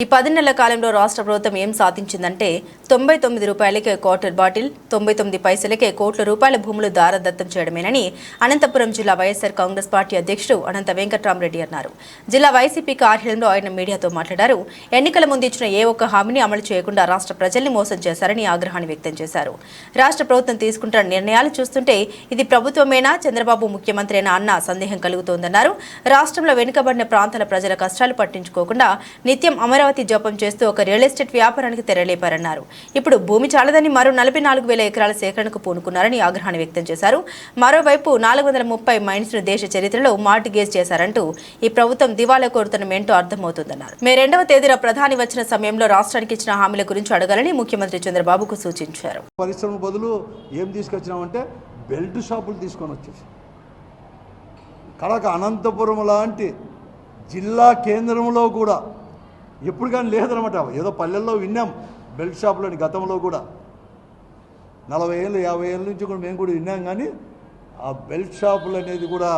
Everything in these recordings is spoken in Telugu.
ఈ 10 నెలల కాలంలో రాష్ట్ర ప్రభుత్వం ఏం సాధించిందంటే 99 రూపాయలకే క్వార్టర్ బాటిల్ 99 పైసలకే కోట్ల రూపాయల భూములు దారదత్తం చేయడమేనని అనంతపురం జిల్లా వైఎస్ఆర్ కాంగ్రెస్ పార్టీ అధ్యక్షుడు అనంత వెంకట్రామరెడ్డి అన్నారు. జిల్లా వైసీపీ కార్యాలయంలో ఆయన మీడియాతో మాట్లాడారు. ఎన్నికల ముందు ఇచ్చిన ఏ ఒక్క హామీని అమలు చేయకుండా రాష్ట్ర ప్రజల్ని మోసం చేశారని ఆగ్రహాన్ని వ్యక్తం చేశారు. రాష్ట్ర ప్రభుత్వం తీసుకుంటున్న నిర్ణయాలు చూస్తుంటే ఇది ప్రభుత్వమేనా చంద్రబాబు ముఖ్యమంత్రినా అన్న సందేహం కలుగుతోందన్నారు. రాష్ట్రంలో వెనుకబడిన ప్రాంతాల ప్రజల కష్టాలు పట్టించుకోకుండా నిత్యం అమరావతి జపం చేస్తూ ఒక రియల్ ఎస్టేట్ వ్యాపారానికి తెరలేపారన్నారు. ఇప్పుడు భూమి చాలదని మరో 44,000 ఎకరాల సేకరణకు పూనుకున్నారని ఆగ్రహాన్ని వ్యక్తం చేశారు. మరోవైపు 430 మైన్స్ ను దేశ చరిత్రలో మార్టిగేజ్ చేశారంటూ ఈ ప్రభుత్వం దివాలా కోరుతున్నమేంటో అర్థమవుతుందన్నారు. మే 2వ తేదీన ప్రధాని వచ్చిన సమయంలో రాష్ట్రానికి ఇచ్చిన హామీల గురించి అడగాలని ముఖ్యమంత్రి చంద్రబాబుకు సూచించారు. పరిశ్రమ బదులు ఏం తీసుకొచ్చినామంటే బెల్ట్ షాపులు తీసుకొని వచ్చేసి కడక అనంతపురం లాంటి జిల్లా కేంద్రంలో కూడా ఎప్పుడు కానీ లేదనమాట. ఏదో పల్లెల్లో విన్నాం బెల్ట్ షాపులని గతంలో కూడా 40 ఏళ్ళు 50 ఏళ్ళ నుంచి కూడా మేము కూడా విన్నాం. కానీ ఆ బెల్ట్ షాపులు అనేది కూడా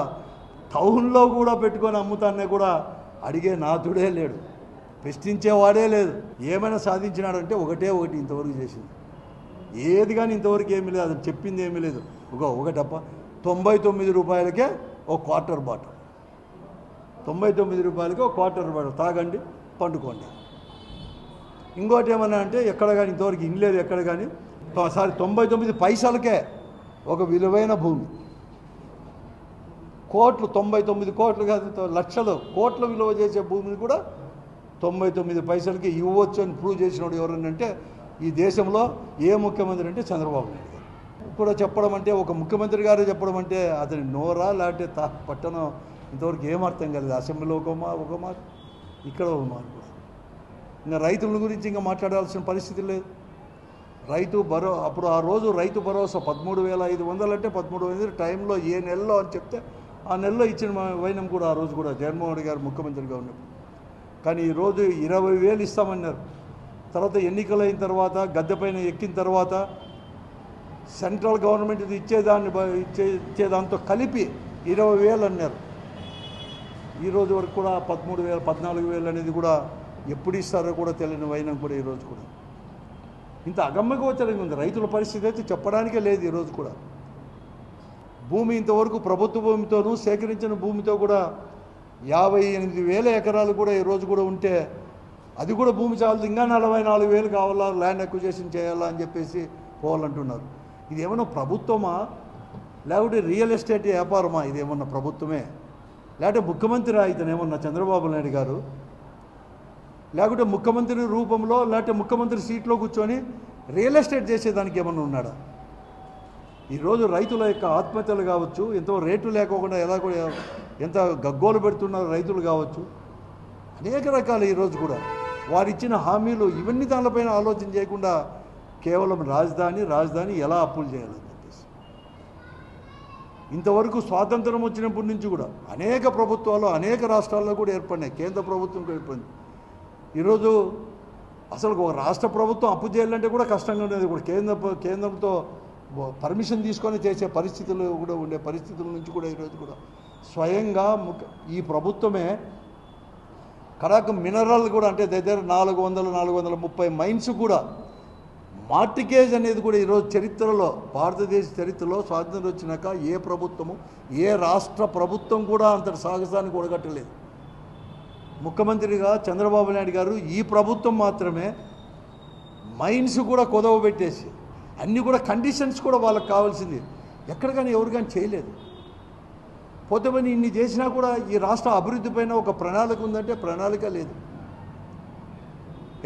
టౌన్లో కూడా పెట్టుకొని అమ్ముతానే కూడా అడిగే నాథుడే లేడు, ప్రశ్నించేవాడే లేదు. ఏమైనా సాధించినాడంటే ఒకటి ఇంతవరకు చేసింది ఏది కానీ ఇంతవరకు ఏమీ లేదు. అది చెప్పింది ఏమీ లేదు. ఒకటప్ప 99 రూపాయలకే ఒక క్వార్టర్ బాటిల్, 99 రూపాయలకే ఒక క్వార్టర్ బాటిల్ తాగండి పండుకోండి. ఇంకోటి ఏమన్నా అంటే ఎక్కడ కానీ ఇంతవరకు ఇనలేదు ఎక్కడ కానీ. 99 పైసలకే ఒక విలువైన భూమి, కోట్లు 99 కోట్లు కాదు లక్షలు కోట్ల విలువ చేసే భూమిని కూడా 99 పైసలకి ఇవ్వచ్చు అని ప్రూవ్ చేసినోడు ఎవరనంటే ఈ దేశంలో ఏ ముఖ్యమంత్రి అంటే చంద్రబాబు నాయుడు గారు కూడా చెప్పడం అంటే, ఒక ముఖ్యమంత్రి గారు చెప్పడం అంటే అతని నోరా లేకపోతే పట్టణం ఇంతవరకు ఏమర్థం కాలేదు. అసెంబ్లీలో ఒక మాట ఇక్కడ ఒక మాట. ఇంకా రైతుల గురించి ఇంకా మాట్లాడాల్సిన పరిస్థితి లేదు. అప్పుడు ఆ రోజు రైతు భరోసా 13,500 అంటే 13,000 టైంలో ఏ నెలలో అని చెప్తే ఆ నెలలో ఇచ్చిన వైనం కూడా ఆ రోజు కూడా జగన్మోహన్ రెడ్డి గారు ముఖ్యమంత్రిగా ఉన్నప్పుడు. కానీ ఈరోజు 20,000 ఇస్తామన్నారు. తర్వాత ఎన్నికలైన తర్వాత గద్దెపైన ఎక్కిన తర్వాత సెంట్రల్ గవర్నమెంట్ ఇచ్చేదాంతో కలిపి 20,000 అన్నారు. ఈరోజు వరకు కూడా 13,000 14,000 అనేది కూడా ఎప్పుడు ఇస్తారో కూడా తెలియని వైనం కూడా ఈరోజు కూడా ఇంత అగమ్యగోచరంగా ఉంది. రైతుల పరిస్థితి అయితే చెప్పడానికే లేదు. ఈరోజు కూడా భూమి ఇంతవరకు ప్రభుత్వ భూమితోనూ సేకరించిన భూమితో కూడా 58,000 ఎకరాలు కూడా ఈరోజు కూడా ఉంటే అది కూడా భూమి చాలదు, ఇంకా 44,000 కావాలా, ల్యాండ్ అక్విజిషన్ చేయాలా అని చెప్పేసి పోవాలంటున్నారు. ఇది ఏమన్నా ప్రభుత్వమా లేకపోతే రియల్ ఎస్టేట్ వ్యాపారమా? ఇది ఏమన్నా ప్రభుత్వమే లేకపోతే ముఖ్యమంత్రి ఇతను ఏమన్నా చంద్రబాబు నాయుడు గారు లేకుంటే ముఖ్యమంత్రి రూపంలో లేకపోతే ముఖ్యమంత్రి సీట్లో కూర్చొని రియల్ ఎస్టేట్ చేసేదానికి ఏమన్నా ఉన్నాడా? ఈరోజు రైతుల యొక్క ఆత్మహత్యలు కావచ్చు, ఎంతో రేటు లేకోకుండా ఎలా కూడా ఎంత గగ్గోలు పెడుతున్నారు రైతులు కావచ్చు, అనేక రకాలు ఈరోజు కూడా వారిచ్చిన హామీలు ఇవన్నీ దానిపైన ఆలోచన చేయకుండా కేవలం రాజధాని ఎలా అప్పులు చేయాలని చెప్పేసి. ఇంతవరకు స్వాతంత్రం వచ్చినప్పటి నుంచి కూడా అనేక ప్రభుత్వాలు అనేక రాష్ట్రాల్లో కూడా ఏర్పడినాయి, కేంద్ర ప్రభుత్వం కూడా ఏర్పడింది. ఈరోజు అసలు ఒక రాష్ట్ర ప్రభుత్వం అప్పు చేయాలంటే కూడా కష్టంగా ఉండేది. కూడా కేంద్రంతో పర్మిషన్ తీసుకొని చేసే పరిస్థితులు కూడా ఉండే పరిస్థితుల నుంచి కూడా ఈరోజు కూడా స్వయంగా ఈ ప్రభుత్వమే కడాక మినరల్ కూడా అంటే దగ్గర 430 మైన్స్ కూడా మార్టిగేజ్ అనేది కూడా ఈరోజు చరిత్రలో భారతదేశ చరిత్రలో స్వాతంత్రం వచ్చినాక ఏ ప్రభుత్వము ఏ రాష్ట్ర ప్రభుత్వం కూడా అంతటి సాహసానికి ఒడగట్టలేదు. ముఖ్యమంత్రిగా చంద్రబాబు నాయుడు గారు ఈ ప్రభుత్వం మాత్రమే మైన్స్ కూడా కొదవ పెట్టేసి అన్నీ కూడా కండిషన్స్ కూడా వాళ్ళకి కావాల్సింది ఎక్కడ కానీ ఎవరు కానీ చేయలేదు. పోతే ఇన్ని చేసినా కూడా ఈ రాష్ట్ర అభివృద్ధి పైన ఒక ప్రణాళిక ఉందంటే ప్రణాళిక లేదు.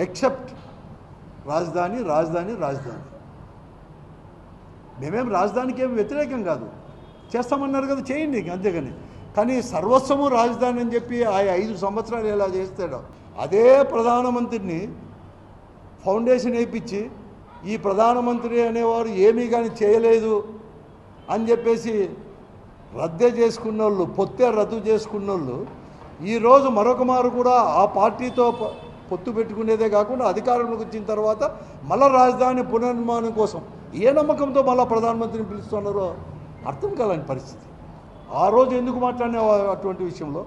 ఎక్సెప్ట్ రాజధాని. మేమేం రాజధానికి ఏమి వ్యతిరేకం కాదు, చేస్తామన్నారు కదా, చేయండి అంతేగాని. కానీ సర్వస్వము రాజధాని అని చెప్పి ఆ 5 సంవత్సరాలు ఎలా చేస్తాడో అదే ప్రధానమంత్రిని ఫౌండేషన్ వేయించి ఈ ప్రధానమంత్రి అనేవారు ఏమీ కానీ చేయలేదు అని చెప్పేసి రద్దే చేసుకున్న వాళ్ళు, రద్దు చేసుకున్న వాళ్ళు ఈరోజు మరొక మారు కూడా ఆ పార్టీతో పొత్తు పెట్టుకునేదే కాకుండా అధికారంలోకి వచ్చిన తర్వాత మళ్ళా రాజధాని పునర్నిర్మాణం కోసం ఏ నమ్మకంతో మళ్ళీ ప్రధానమంత్రిని పిలుస్తున్నారో అర్థం కాలని పరిస్థితి. ఆ రోజు ఎందుకు మాట్లాడినా అటువంటి విషయంలో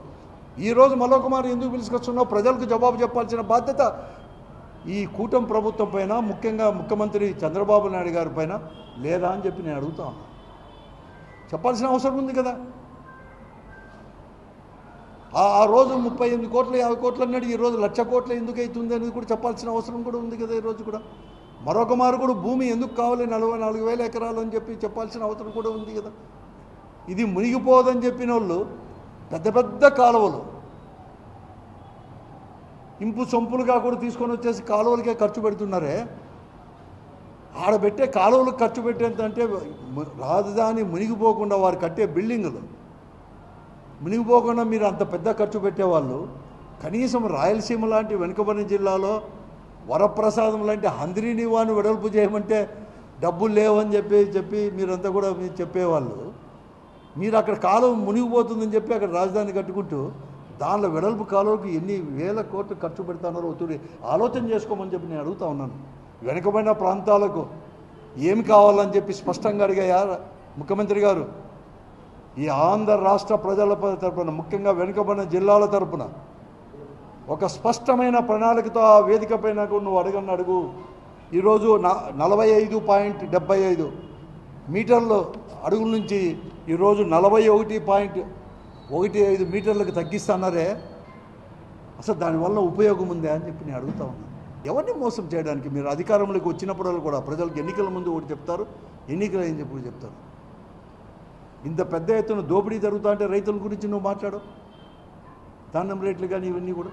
ఈరోజు మరొకమారు ఎందుకు పిలుచుకొస్తున్నావు? ప్రజలకు జవాబు చెప్పాల్సిన బాధ్యత ఈ కూటమి ప్రభుత్వం పైన, ముఖ్యంగా ముఖ్యమంత్రి చంద్రబాబు నాయుడు గారి పైన లేదా అని చెప్పి నేను అడుగుతా ఉన్నా. చెప్పాల్సిన అవసరం ఉంది కదా. ఆ రోజు 38 కోట్లు 50 కోట్లు అన్నాడు, ఈరోజు 1,00,000 కోట్లు ఎందుకు అవుతుంది అనేది కూడా చెప్పాల్సిన అవసరం కూడా ఉంది కదా. ఈరోజు కూడా మరొక మారు కూడా భూమి ఎందుకు కావాలి 44,000 ఎకరాలు అని చెప్పి చెప్పాల్సిన అవసరం కూడా ఉంది కదా. ఇది మునిగిపోదని చెప్పిన వాళ్ళు పెద్ద పెద్ద కాలువలు ఇంపు సొంపులుగా కూడా తీసుకొని వచ్చేసి కాలువలకే ఖర్చు పెడుతున్నారే. ఆడబెట్టే కాలువలకు ఖర్చు పెట్టేంత అంటే రాజధాని మునిగిపోకుండా వారు కట్టే బిల్డింగులు మునిగిపోకుండా మీరు అంత పెద్ద ఖర్చు పెట్టేవాళ్ళు కనీసం రాయలసీమ లాంటి వెనుకబడిన జిల్లాలో వరప్రసాదం లాంటి హంద్రీనివాను వెడల్పు చేయమంటే డబ్బులు లేవని చెప్పి మీరంతా కూడా మీరు చెప్పేవాళ్ళు. మీరు అక్కడ కాలువ మునిగిపోతుందని చెప్పి అక్కడ రాజధాని కట్టుకుంటూ దానిలో వెడల్పు కాలువకు ఎన్ని వేల కోట్లు ఖర్చు పెడతానో ఒత్తిడి ఆలోచన చేసుకోమని చెప్పి నేను అడుగుతా ఉన్నాను. వెనుకబడిన ప్రాంతాలకు ఏమి కావాలని చెప్పి స్పష్టంగా అడిగాయా ముఖ్యమంత్రి గారు? ఈ ఆంధ్ర రాష్ట్ర ప్రజల తరపున, ముఖ్యంగా వెనుకబడిన జిల్లాల తరపున ఒక స్పష్టమైన ప్రణాళికతో ఆ వేదిక పైన నువ్వు అడుగు. ఈరోజు 45.75 మీటర్లు అడుగుల నుంచి ఈరోజు 41.15 మీటర్లకు తగ్గిస్తున్నారే. అసలు దానివల్ల ఉపయోగం ఉందా అని చెప్పి నేను అడుగుతా ఉన్నాను. ఎవరిని మోసం చేయడానికి? మీరు అధికారంలోకి వచ్చినప్పుడు కూడా ప్రజలకు ఎన్నికల ముందు ఒకటి చెప్తారు, ఎన్నికలు ఏం చెప్పి చెప్తారు. ఇంత పెద్ద ఎత్తున దోపిడీ జరుగుతా అంటే రైతుల గురించి నువ్వు మాట్లాడు, ధాన్యం రేట్లు కానీ ఇవన్నీ కూడా